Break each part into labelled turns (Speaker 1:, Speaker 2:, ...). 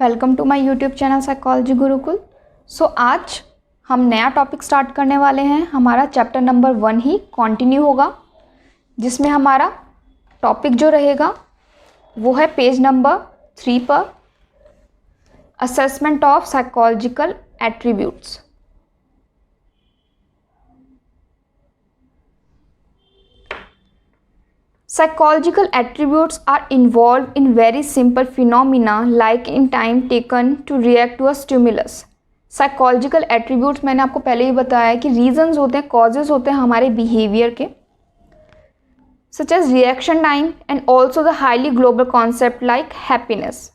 Speaker 1: Welcome to my YouTube channel psychology Gurukul. आज हम नया टॉपिक स्टार्ट करने वाले हैं। हमारा चैप्टर नंबर 1 ही कंटिन्यू होगा, जिसमें हमारा टॉपिक जो रहेगा वो है पेज नंबर 3 पर assessment of psychological attributes. Psychological attributes are involved in very simple phenomena like in time taken to react to a stimulus. Psychological attributes मैंने आपको पहले ही बताया कि reasons होते हैं, causes होते हैं हमारे behavior के, such as reaction time and also the highly global concept like happiness.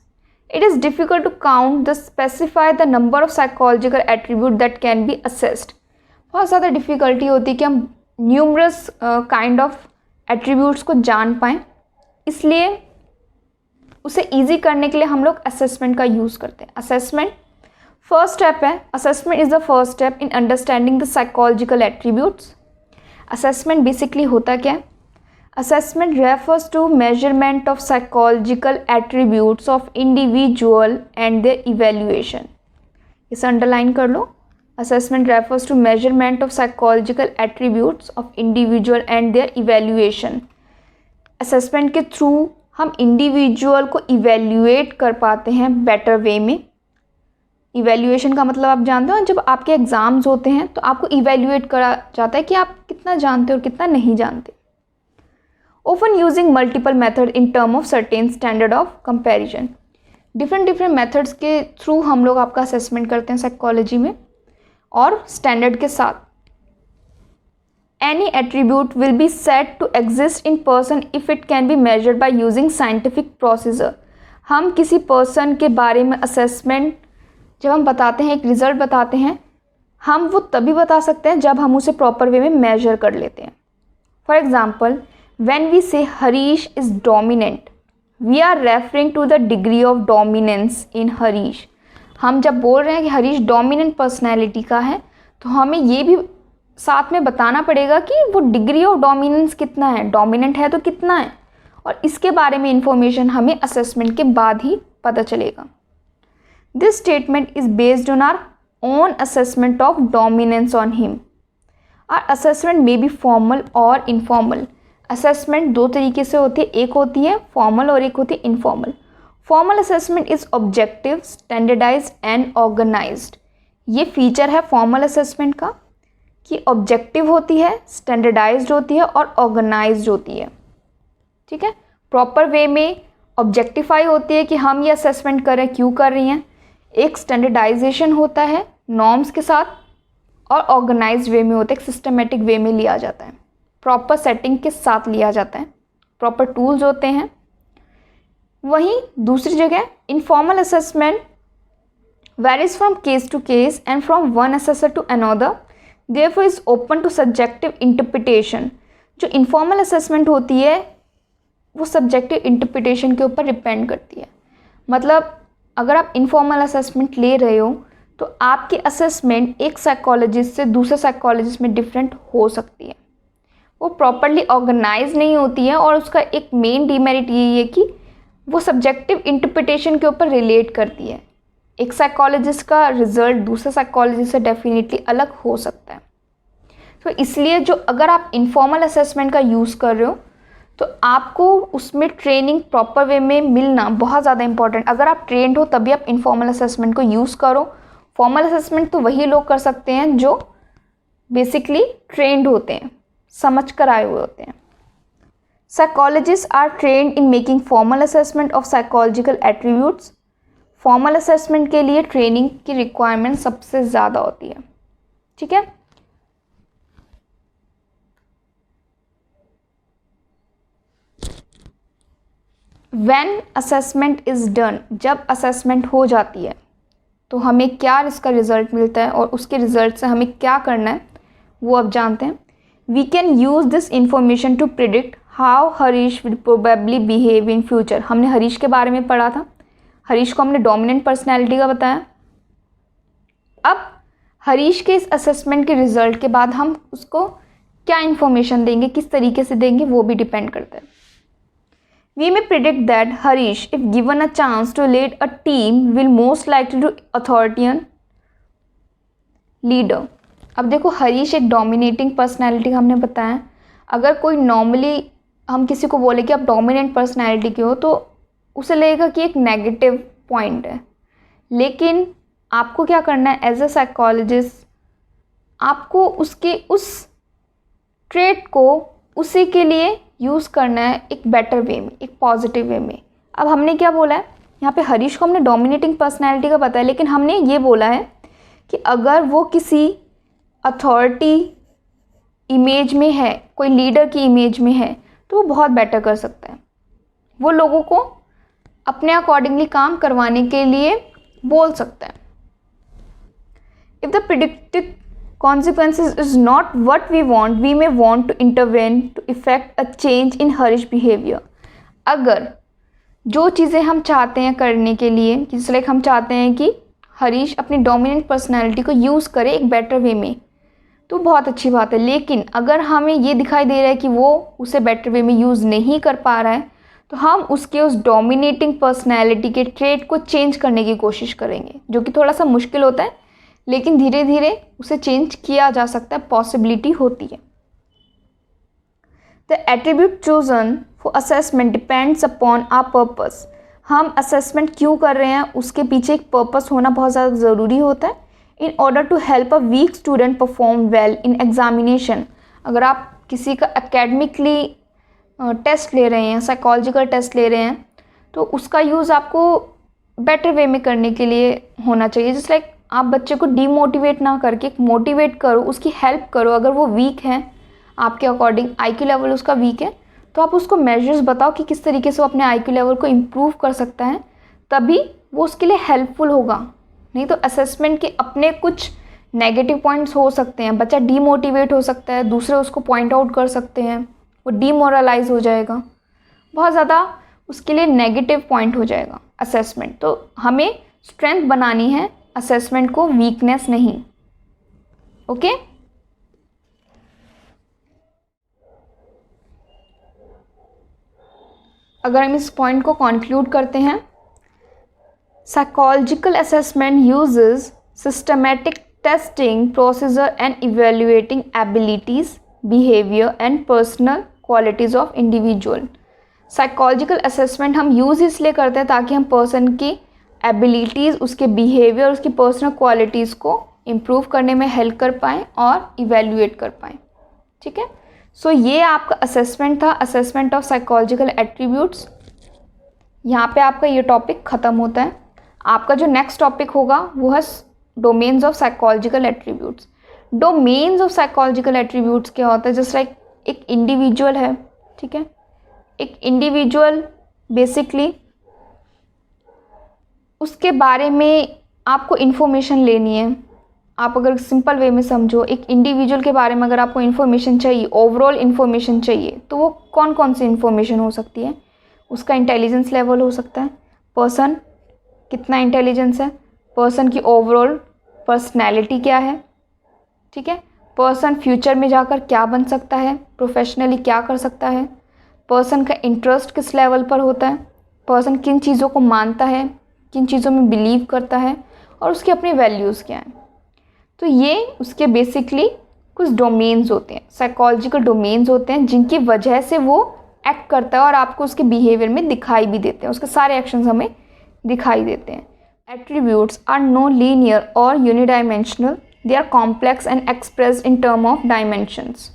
Speaker 1: It is difficult to count the specify the number of psychological attributes that can be assessed. बहुत ज़्यादा difficulty होती है कि हम numerous kind of एट्रीब्यूट्स को जान पाएँ, इसलिए उसे इजी करने के लिए हम लोग असेसमेंट का यूज़ करते हैं। असेसमेंट फर्स्ट स्टेप है। Assessment is the first step in understanding the psychological attributes. Assessment basically होता क्या है? Assessment refers to measurement of psychological attributes of individual and their evaluation. इसे अंडरलाइन कर लो। Assessment refers to measurement of psychological attributes of individual and their evaluation. Assessment के through हम individual को evaluate कर पाते हैं better way में। Evaluation का मतलब आप जानते हो, जब आपके एग्ज़ाम्स होते हैं तो आपको evaluate करा जाता है कि आप कितना जानते हो और कितना नहीं जानते। Often using multiple method in term of certain standard of comparison. different methods के थ्रू हम लोग आपका assessment करते हैं साइकोलॉजी में और स्टैंडर्ड के साथ। Any attribute will be said to exist in person if it can be measured by using scientific procedure. हम किसी पर्सन के बारे में असेसमेंट जब हम बताते हैं, एक रिज़ल्ट बताते हैं, हम वो तभी बता सकते हैं जब हम उसे प्रॉपर वे में मेजर कर लेते हैं। For example, when we say Harish is dominant, we are referring to the degree of dominance in Harish. हम जब बोल रहे हैं कि हरीश डोमिनेंट पर्सनैलिटी का है, तो हमें ये भी साथ में बताना पड़ेगा कि वो डिग्री ऑफ डोमिनेंस कितना है, डोमिनेंट है तो कितना है, और इसके बारे में इंफॉर्मेशन हमें असेसमेंट के बाद ही पता चलेगा। This statement is based on our own assessment of dominance on him. Our assessment may be formal और इनफॉर्मल। असेसमेंट दो तरीके से होती है, एक होती है फॉर्मल और एक होती है informal. Formal assessment is objective, standardised and organised. ये फीचर है फॉर्मल असेसमेंट का कि ऑब्जेक्टिव होती है, स्टैंडर्डाइज्ड होती है और ऑर्गेनाइज्ड होती है। ठीक है, प्रॉपर वे में ऑब्जेक्टिफाई होती है कि हम ये असेसमेंट कर रहे हैं, क्यों कर रही हैं। एक स्टैंडर्डाइजेशन होता है नॉर्म्स के साथ, और ऑर्गेनाइज्ड वे में होता है, एक सिस्टमेटिक वे में लिया जाता है, प्रॉपर सेटिंग के साथ लिया जाता है, प्रॉपर टूल्स होते हैं। वहीं दूसरी जगह informal assessment varies from case to case and from one assessor to another, therefore is open to subjective interpretation. जो इनफॉर्मल असेसमेंट होती है वो सब्जेक्टिव इंटरप्रिटेशन के ऊपर डिपेंड करती है। मतलब अगर आप इनफॉर्मल असेसमेंट ले रहे हो तो आपकी असेसमेंट एक साइकोलॉजिस्ट से दूसरे साइकोलॉजिस्ट में डिफरेंट हो सकती है, वो प्रॉपरली ऑर्गेनाइज नहीं होती है, और उसका एक मेन डीमेरिट यही है कि वो सब्जेक्टिव इंटरप्रिटेशन के ऊपर रिलेट करती है। एक साइकोलॉजिस्ट का रिजल्ट दूसरे साइकोलॉजिस्ट से डेफिनेटली अलग हो सकता है। तो इसलिए जो अगर आप इनफॉर्मल असेसमेंट का यूज़ कर रहे हो तो आपको उसमें ट्रेनिंग प्रॉपर वे में मिलना बहुत ज़्यादा इंपॉर्टेंट। अगर आप ट्रेंड हो तभी आप इनफॉर्मल असेसमेंट को यूज़ करो। फॉर्मल असेसमेंट तो वही लोग कर सकते हैं जो बेसिकली ट्रेंड होते हैं, समझ कर आए हुए होते हैं। Psychologists are trained in making formal assessment of psychological attributes. Formal assessment के लिए ट्रेनिंग की रिक्वायरमेंट सबसे ज़्यादा होती है। ठीक है, When assessment is done, जब असेसमेंट हो जाती है तो हमें क्या इसका रिजल्ट मिलता है और उसके रिजल्ट से हमें क्या करना है वो अब जानते हैं। We can use this information to predict how Harish will probably behave in future. हमने हरीश के बारे में पढ़ा था, हरीश को हमने डोमिनेंट पर्सनैलिटी का बताया। अब हरीश के इस असेसमेंट के रिजल्ट के बाद हम उसको क्या इन्फॉर्मेशन देंगे, किस तरीके से देंगे, वो भी डिपेंड करता है। We may predict that Harish, if given a chance to lead a team, will most likely to authoritarian leader. अब देखो हरीश एक डोमिनेटिंग पर्सनैलिटी हमने बताया। अगर कोई नॉर्मली हम किसी को बोले कि आप डोमिनेंट पर्सनैलिटी के हो तो उसे लगेगा कि एक नेगेटिव पॉइंट है, लेकिन आपको क्या करना है एज अ साइकोलॉजिस्ट, आपको उसके उस ट्रेट को उसी के लिए यूज़ करना है एक बेटर वे में, एक पॉजिटिव वे में। अब हमने क्या बोला है यहाँ पे, हरीश को हमने डोमिनेटिंग पर्सनैलिटी का बताया, लेकिन हमने ये बोला है कि अगर वो किसी अथॉरिटी इमेज में है, कोई लीडर की इमेज में है, तो वो बहुत बेटर कर सकता है। वो लोगों को अपने अकॉर्डिंगली काम करवाने के लिए बोल सकता है। If the predicted consequences is not what we want, we may want to intervene to effect a change in Harish behavior. अगर जो चीज़ें हम चाहते हैं करने के लिए, जैसे लाइक हम चाहते हैं कि हरीश अपनी डोमिनेंट पर्सनैलिटी को यूज़ करे एक बेटर वे में, तो बहुत अच्छी बात है। लेकिन अगर हमें ये दिखाई दे रहा है कि वो उसे बेटर वे में यूज़ नहीं कर पा रहा है, तो हम उसके उस डोमिनेटिंग पर्सनैलिटी के ट्रेट को चेंज करने की कोशिश करेंगे, जो कि थोड़ा सा मुश्किल होता है, लेकिन धीरे धीरे उसे चेंज किया जा सकता है, पॉसिबिलिटी होती है। The attribute chosen for assessment depends upon our purpose. हम असेसमेंट क्यों कर रहे हैं उसके पीछे एक पर्पस होना बहुत ज़्यादा ज़रूरी होता है। In order to help a weak student perform well in examination. अगर आप किसी का एकेडमिकली टेस्ट ले रहे हैं, साइकोलॉजिकल टेस्ट ले रहे हैं, तो उसका यूज़ आपको बेटर वे में करने के लिए होना चाहिए। जस्ट लाइक आप बच्चे को डीमोटिवेट ना करके मोटिवेट करो, उसकी हेल्प करो। अगर वो वीक है आपके अकॉर्डिंग, आईक्यू लेवल उसका वीक है, तो आप उसको मेजर्स बताओ कि किस तरीके से वो अपने आईक्यू लेवल को इम्प्रूव कर सकता है, तभी वो उसके लिए हेल्पफुल होगा। नहीं तो असेसमेंट के अपने कुछ नेगेटिव पॉइंट्स हो सकते हैं, बच्चा डीमोटिवेट हो सकता है, दूसरे उसको पॉइंट आउट कर सकते हैं, वो डीमोरलाइज हो जाएगा, बहुत ज़्यादा उसके लिए नेगेटिव पॉइंट हो जाएगा असेसमेंट। तो हमें स्ट्रेंथ बनानी है असेसमेंट को, वीकनेस नहीं। ओके अगर हम इस पॉइंट को कंक्लूड करते हैं, psychological assessment uses systematic testing procedure and evaluating abilities, behaviour and personal qualities of individual. Psychological assessment हम यूज़ इसलिए करते हैं ताकि हम पर्सन की एबिलिटीज़, उसके बिहेवियर, उसकी पर्सनल क्वालिटीज़ को इम्प्रूव करने में हेल्प कर पाएँ और इवेल्युएट कर पाएँ। ठीक है, सो ये आपका असेसमेंट था, असेसमेंट ऑफ साइकोलॉजिकल एट्रीब्यूट्स। यहाँ पे आपका ये टॉपिक ख़त्म होता है। आपका जो नेक्स्ट टॉपिक होगा वो है domains of psychological attributes. Domains of psychological attributes क्या होता है? जस्ट लाइक एक इंडिविजुअल है, ठीक है, एक इंडिविजुअल बेसिकली उसके बारे में आपको इन्फॉर्मेशन लेनी है। आप अगर सिंपल वे में समझो, एक इंडिविजुअल के बारे में अगर आपको इन्फॉर्मेशन चाहिए, ओवरऑल इन्फॉर्मेशन चाहिए, तो वो कौन कौन सी इन्फॉर्मेशन हो सकती है? उसका इंटेलिजेंस लेवल हो सकता है, पर्सन कितना इंटेलिजेंस है, पर्सन की ओवरऑल पर्सनैलिटी क्या है, ठीक है, पर्सन फ्यूचर में जाकर क्या बन सकता है, प्रोफेशनली क्या कर सकता है, पर्सन का इंटरेस्ट किस लेवल पर होता है, पर्सन किन चीज़ों को मानता है, किन चीज़ों में बिलीव करता है, और उसकी अपनी वैल्यूज़ क्या हैं। तो ये उसके बेसिकली कुछ डोमेन्स होते हैं, साइकोलॉजिकल डोमेन्स होते हैं, जिनकी वजह से वो एक्ट करता है और आपको उसके बिहेवियर में दिखाई भी देते हैं, उसके सारे एक्शंस हमें दिखाई देते हैं। Attributes are no linear or unidimensional, they are complex and expressed in term of dimensions.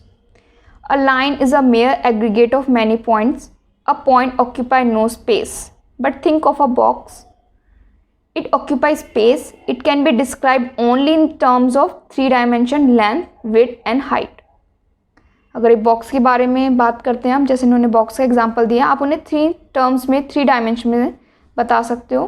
Speaker 1: A line is a mere aggregate of many points, a point occupy no space, but think of a box, it occupies space, it can be described only in terms of 3 dimension length, width and height। अगर एक box के बारे में बात करते हैं हम, जैसे इन्होंने बॉक्स का एग्जांपल दिया, आप उन्हें 3 टर्म्स में 3 डायमेंशन में बता सकते हो,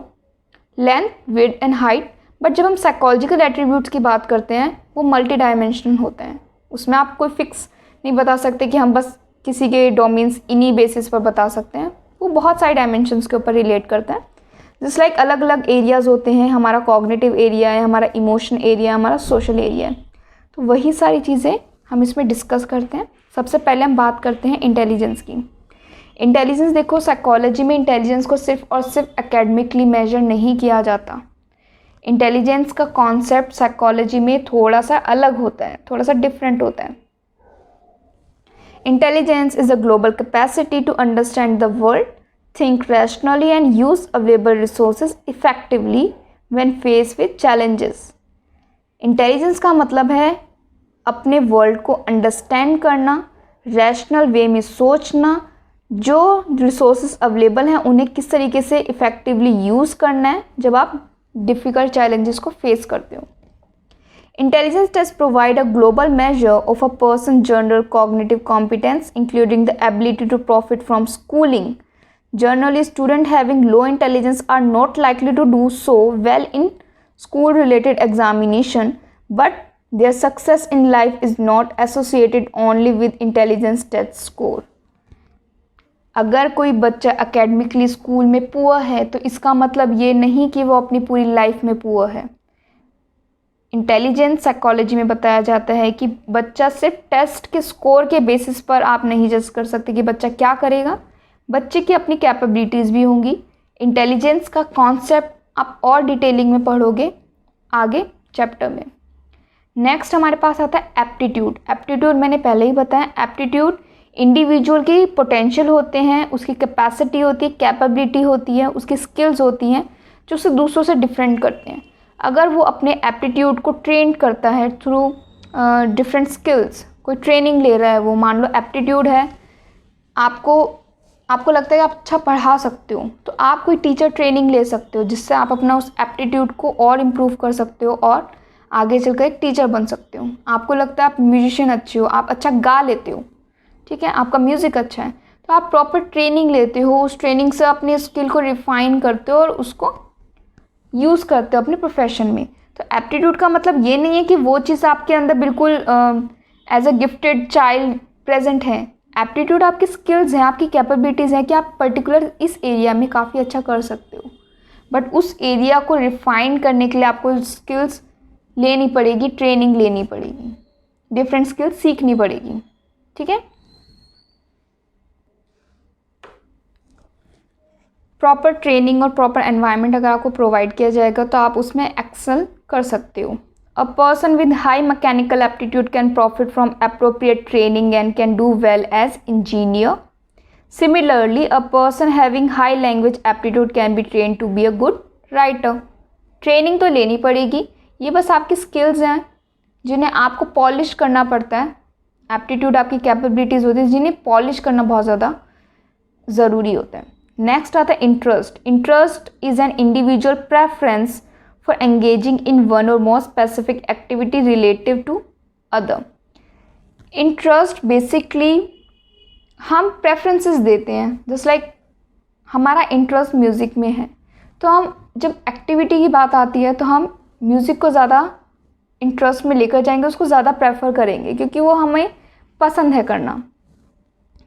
Speaker 1: length, width and height. But जब हम साइकोलॉजिकल एट्रीब्यूट्स की बात करते हैं वो मल्टी डायमेंशनल होते हैं, उसमें आप कोई फिक्स नहीं बता सकते कि हम बस किसी के डोमेन्स इन्हीं बेसिस पर बता सकते हैं, वो बहुत सारे डायमेंशंस के ऊपर रिलेट करता है। जस्ट लाइक अलग अलग एरियाज़ होते हैं, हमारा कॉग्निटिव एरिया है, हमारा इमोशन एरिया, हमारा सोशल एरिया है, तो वही सारी चीज़ें हम इसमें डिस्कस करते हैं। सबसे पहले हम बात करते हैं इंटेलिजेंस की। इंटेलिजेंस देखो, साइकोलॉजी में इंटेलिजेंस को सिर्फ और सिर्फ एकेडमिकली मेजर नहीं किया जाता। इंटेलिजेंस का कॉन्सेप्ट साइकोलॉजी में थोड़ा सा अलग होता है, थोड़ा सा डिफरेंट होता है। Intelligence is a global capacity to understand the world, think rationally and use available resources effectively when faced with challenges। Intelligence का मतलब है अपने वर्ल्ड को अंडरस्टैंड करना, रैशनल वे में सोचना, जो रिसोर्सेज अवेलेबल हैं उन्हें किस तरीके से इफ़ेक्टिवली यूज़ करना है जब आप डिफ़िकल्ट चैलेंजेस को फेस करते हो। Intelligence test provide a global measure of a person general cognitive competence including the ability to profit from schooling. Generally, students having low intelligence are not likely to do so well in school-related examination, but their success in life is not associated only with intelligence test score। अगर कोई बच्चा academically school में poor है तो इसका मतलब ये नहीं कि वो अपनी पूरी लाइफ में पुअर है। इंटेलिजेंस साइकोलॉजी में बताया जाता है कि बच्चा सिर्फ टेस्ट के स्कोर के बेसिस पर आप नहीं जज कर सकते कि बच्चा क्या करेगा, बच्चे की अपनी कैपेबिलिटीज़ भी होंगी। इंटेलिजेंस का कॉन्सेप्ट आप और डिटेलिंग में पढ़ोगे आगे चैप्टर में। नेक्स्ट हमारे पास आता है एप्टीट्यूड। एप्टीट्यूड मैंने पहले ही बताया, एप्टीट्यूड इंडिविजुअल की पोटेंशियल होते हैं, उसकी कैपेसिटी होती है, कैपेबिलिटी होती है, उसकी स्किल्स होती हैं जो उसे दूसरों से डिफरेंट करते हैं। अगर वो अपने एप्टीट्यूड को ट्रेन करता है थ्रू डिफरेंट स्किल्स, कोई ट्रेनिंग ले रहा है, वो मान लो एप्टीट्यूड है, आपको लगता है कि आप अच्छा पढ़ा सकते हो तो आप कोई टीचर ट्रेनिंग ले सकते हो जिससे आप अपना उस एप्टीट्यूड को और इम्प्रूव कर सकते हो और आगे चलकर एक टीचर बन सकते हो। आपको लगता है आप म्यूजिशियन अच्छे हो, आप अच्छा गा लेते हो, ठीक है, आपका म्यूज़िक अच्छा है, तो आप प्रॉपर ट्रेनिंग लेते हो, उस ट्रेनिंग से अपनी स्किल को रिफाइन करते हो और उसको यूज़ करते हो अपने प्रोफेशन में। तो एप्टीट्यूड का मतलब ये नहीं है कि वो चीज़ आपके अंदर बिल्कुल as a gifted child present है। एप्टीट्यूड आपकी स्किल्स हैं, आपकी कैपेबिलिटीज़ हैं कि आप पर्टिकुलर इस एरिया में काफ़ी अच्छा कर सकते हो, बट उस एरिया को रिफाइन करने के लिए आपको स्किल्स लेनी पड़ेगी, ट्रेनिंग लेनी पड़ेगी, डिफरेंट स्किल्स सीखनी पड़ेगी, ठीक है। प्रॉपर ट्रेनिंग और प्रॉपर एनवायरनमेंट अगर आपको प्रोवाइड किया जाएगा तो आप उसमें एक्सेल कर सकते हो। A person with high mechanical aptitude can profit from appropriate training and can do well as engineer. Similarly, a person having high language aptitude can be trained to be a good writer. Training तो लेनी पड़ेगी, ये बस आपकी skills हैं जिन्हें आपको polish करना पड़ता है। एप्टीट्यूड आपकी कैपेबिलिटीज़ होती है जिन्हें पॉलिश करना बहुत ज़्यादा ज़रूरी होता है। नेक्स्ट आता है interest. Interest is an individual preference for engaging in one or more specific activity relative to other। Interest basically हम preferences देते हैं, just like हमारा interest म्यूज़िक में है तो हम जब एक्टिविटी की बात आती है तो हम म्यूज़िक को ज़्यादा इंटरेस्ट में लेकर जाएंगे, उसको ज़्यादा प्रेफर करेंगे क्योंकि वो हमें पसंद है करना।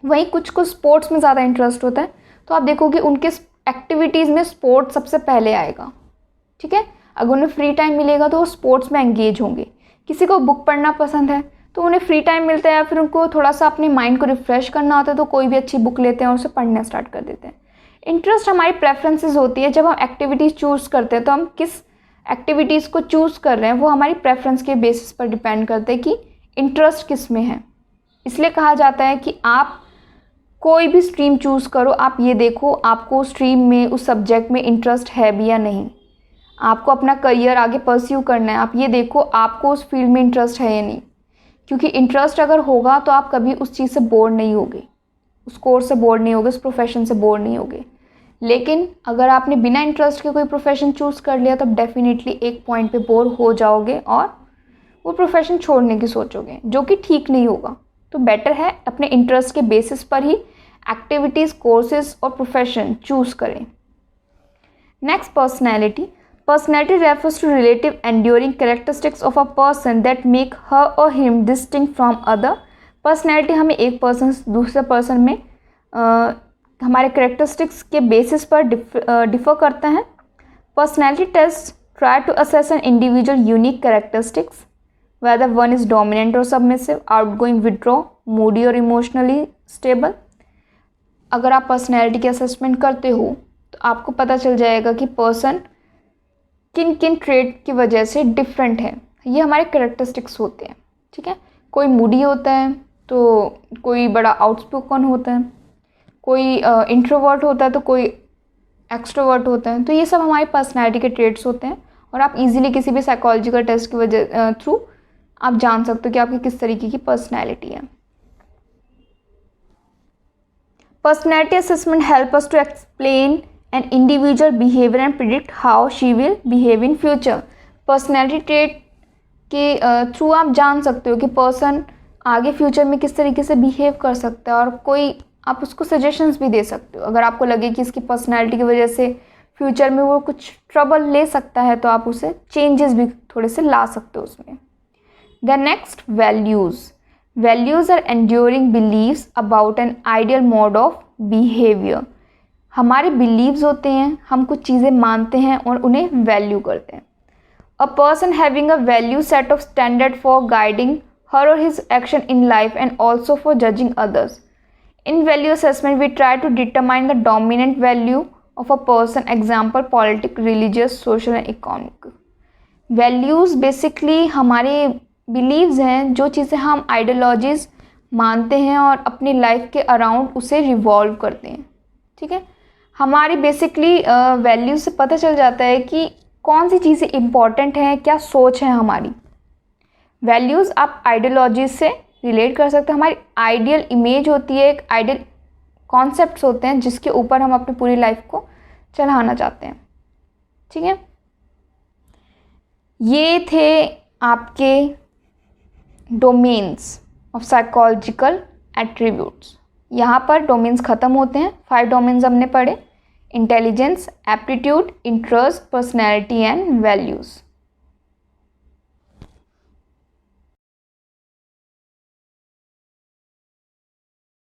Speaker 1: वहीं कुछ को स्पोर्ट्स में ज़्यादा इंटरेस्ट होता है तो आप देखोगे उनके एक्टिविटीज़ में स्पोर्ट्स सबसे पहले आएगा, ठीक है। अगर उन्हें फ्री टाइम मिलेगा तो वो स्पोर्ट्स में एंगेज होंगे। किसी को बुक पढ़ना पसंद है तो उन्हें फ्री टाइम मिलता है या फिर उनको थोड़ा सा अपने माइंड को रिफ़्रेश करना होता है तो कोई भी अच्छी बुक लेते हैं और उसे पढ़ना स्टार्ट कर देते हैं। इंटरेस्ट हमारी प्रेफरेंसेस होती है। जब हम एक्टिविटीज़ चूज़ करते हैं तो हम किस एक्टिविटीज़ को चूज़ कर रहे हैं वो हमारी प्रेफरेंस के बेसिस पर डिपेंड करते हैं कि इंटरेस्ट किस में है। इसलिए कहा जाता है कि आप कोई भी स्ट्रीम चूज़ करो, आप ये देखो आपको स्ट्रीम में उस सब्जेक्ट में इंटरेस्ट है भी या नहीं। आपको अपना करियर आगे परस्यू करना है, आप ये देखो आपको उस फील्ड में इंटरेस्ट है या नहीं, क्योंकि इंटरेस्ट अगर होगा तो आप कभी उस चीज़ से बोर नहीं होगे, उस कोर्स से बोर नहीं होगे, उस प्रोफेशन से बोर नहीं होगे। लेकिन अगर आपने बिना इंटरेस्ट के कोई प्रोफेशन चूज़ कर लिया तो डेफिनेटली एक पॉइंट पे बोर हो जाओगे और वो प्रोफेशन छोड़ने की सोचोगे, जो कि ठीक नहीं होगा। तो बेटर है अपने इंटरेस्ट के बेसिस पर ही एक्टिविटीज़, कोर्सेज और प्रोफेशन चूज़ करें। Next, personality. Personality refers to relative enduring characteristics of a person that make her or him distinct from other। Personality हमें एक पर्सन से दूसरे पर्सन में हमारे कैरेक्टरिस्टिक्स के बेसिस पर डिफ़र करता है। Personality tests try to assess an individual unique characteristics, whether one is dominant or submissive, outgoing, withdraw, moody or emotionally stable। अगर आप पर्सनैलिटी की असेसमेंट करते हो तो आपको पता चल जाएगा कि पर्सन किन किन ट्रेड की वजह से डिफरेंट है। ये हमारे कैरेक्टरिस्टिक्स होते हैं, ठीक है। कोई मूडी होता है तो कोई बड़ा आउटस्पोकन होता है, कोई इंट्रोवर्ट होता है तो कोई एक्सट्रोवर्ट होता है। तो ये सब हमारी पर्सनैलिटी के ट्रेड्स होते हैं और आप इजीली किसी भी साइकोलॉजिकल टेस्ट की वजह थ्रू आप जान सकते हो कि आपकी किस तरीके की पर्सनैलिटी है। Personality assessment help us to explain an individual behaviour and predict how she will behave in future. Personality trait के थ्रू आप जान सकते हो कि पर्सन आगे फ्यूचर में किस तरीके से बिहेव कर सकता है और कोई आप उसको सजेशंस भी दे सकते हो। अगर आपको लगे कि इसकी पर्सनैलिटी की वजह से फ्यूचर में वो कुछ ट्रबल ले सकता है तो आप उसे चेंजेस भी थोड़े से ला सकते हो उसमें। The next, values. Values are enduring beliefs about an ideal mode of behaviour. हमारे बिलीव्स होते हैं, हम कुछ चीज़ें मानते हैं और उन्हें वैल्यू करते हैं। A person having a value set of standard for guiding her और his action in life and also for judging others. In value assessment, we try to determine the dominant value of a person, example, political, religious, social and economic. Values basically हमारे beliefs हैं, जो चीज़ें हम ideologies मानते हैं और अपनी life के अराउंड उसे रिवॉल्व करते हैं, ठीक है। हमारी बेसिकली वैल्यूज से पता चल जाता है कि कौन सी चीज़ें इम्पॉर्टेंट हैं, क्या सोच है हमारी। वैल्यूज़ आप आइडियोलॉजीज से रिलेट कर सकते हैं। हमारी आइडियल इमेज होती है, एक आइडियल कॉन्सेप्ट्स होते हैं जिसके ऊपर हम अपनी पूरी लाइफ को चलाना चाहते हैं, ठीक है। ये थे आपके डोमेन्स ऑफ साइकोलॉजिकल एट्रीब्यूट्स। यहाँ पर डोमेन्स ख़त्म होते हैं। 5 डोमेन्स हमने पढ़े: intelligence, aptitude, interest, personality and values.